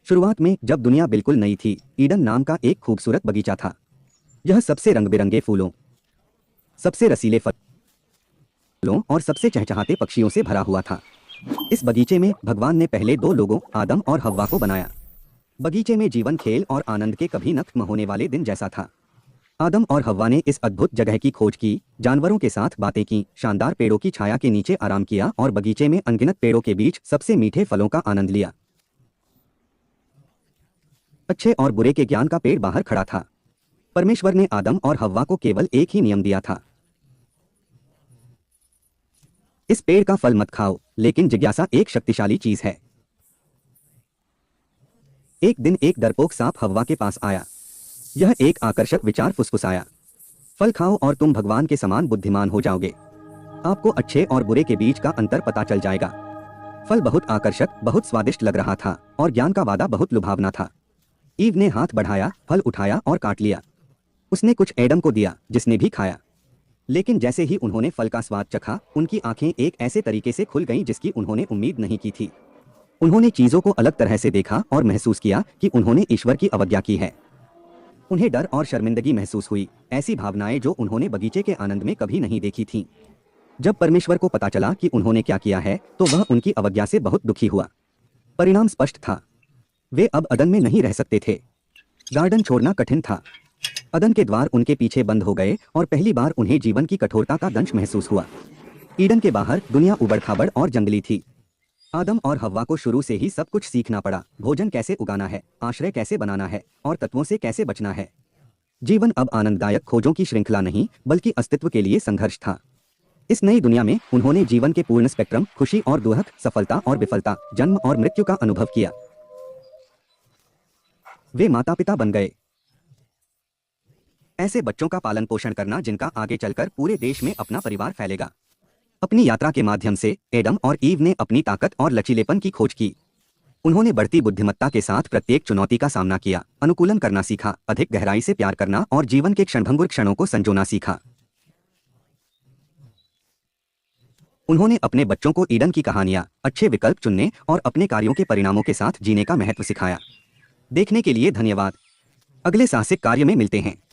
शुरुआत में जब दुनिया बिल्कुल नई थी, ईडन नाम का एक खूबसूरत बगीचा था। यह सबसे रंग बिरंगे फूलों, सबसे रसीले फलों और सबसे चहचहाते पक्षियों से भरा हुआ था। इस बगीचे में भगवान ने पहले दो लोगों आदम और हव्वा को बनाया। बगीचे में जीवन, खेल और आनंद के कभी न खत्म होने वाले दिन जैसा था। आदम और हव्वा ने इस अद्भुत जगह की खोज की, जानवरों के साथ बातें की, शानदार पेड़ों की छाया के नीचे आराम किया और बगीचे में अनगिनत पेड़ों के बीच सबसे मीठे फलों का आनंद लिया। अच्छे और बुरे के ज्ञान का पेड़ बाहर खड़ा था। परमेश्वर ने आदम और हव्वा को केवल एक ही नियम दिया था, इस पेड़ का फल मत खाओ। लेकिन जिज्ञासा एक शक्तिशाली चीज है। एक दिन एक डरपोक सांप हव्वा के पास आया। यह एक आकर्षक विचार फुसफुसाया, फल खाओ और तुम भगवान के समान बुद्धिमान हो जाओगे। आपको अच्छे और बुरे के बीच का अंतर पता चल जाएगा। फल बहुत आकर्षक, बहुत स्वादिष्ट लग रहा था और ज्ञान का वादा बहुत लुभावना था। ईव ने हाथ बढ़ाया, फल उठाया और काट लिया। उसने कुछ एडम को दिया, जिसने भी खाया। लेकिन जैसे ही उन्होंने फल का स्वाद चखा, उनकी आंखें एक ऐसे तरीके से खुल गईं जिसकी उन्होंने उम्मीद नहीं की थी। उन्होंने चीजों को अलग तरह से देखा और महसूस किया कि उन्होंने ईश्वर की अवज्ञा की है। उन्हें डर और शर्मिंदगी महसूस हुई, ऐसी भावनाएं जो उन्होंने बगीचे के आनंद में कभी नहीं देखी थीं। जब परमेश्वर को पता चला कि उन्होंने क्या किया है, तो वह उनकी अवज्ञा से बहुत दुखी हुआ। परिणाम स्पष्ट था, वे अब अदन में नहीं रह सकते थे। गार्डन छोड़ना कठिन था। अदन के द्वार उनके पीछे बंद हो गए और पहली बार उन्हें जीवन की कठोरता का दंश महसूस हुआ। ईडन के बाहर दुनिया उबड़-खाबड़ और जंगली थी। आदम और हव्वा को शुरू से ही सब कुछ सीखना पड़ा, भोजन कैसे उगाना है, आश्रय कैसे बनाना है और तत्वों से कैसे बचना है। जीवन अब आनंददायक खोजों की श्रृंखला नहीं, बल्कि अस्तित्व के लिए संघर्ष था। इस नई दुनिया में उन्होंने जीवन के पूर्ण स्पेक्ट्रम, खुशी और दुख, सफलता और विफलता, जन्म और मृत्यु का अनुभव किया। वे माता पिता बन गए, ऐसे बच्चों का पालन पोषण करना जिनका आगे चलकर पूरे देश में अपना परिवार फैलेगा। अपनी यात्रा के माध्यम से एडम और ईव ने अपनी ताकत और लचीलेपन की खोज की। उन्होंने बढ़ती बुद्धिमत्ता के साथ प्रत्येक चुनौती का सामना किया, अनुकूलन करना सीखा, अधिक गहराई से प्यार करना और जीवन के क्षणभंगुर क्षणों को संजोना सीखा। उन्होंने अपने बच्चों को ईडन की कहानियां, अच्छे विकल्प चुनने और अपने कार्यों के परिणामों के साथ जीने का महत्व सिखाया। देखने के लिए धन्यवाद। अगले साहसिक कार्य में मिलते हैं।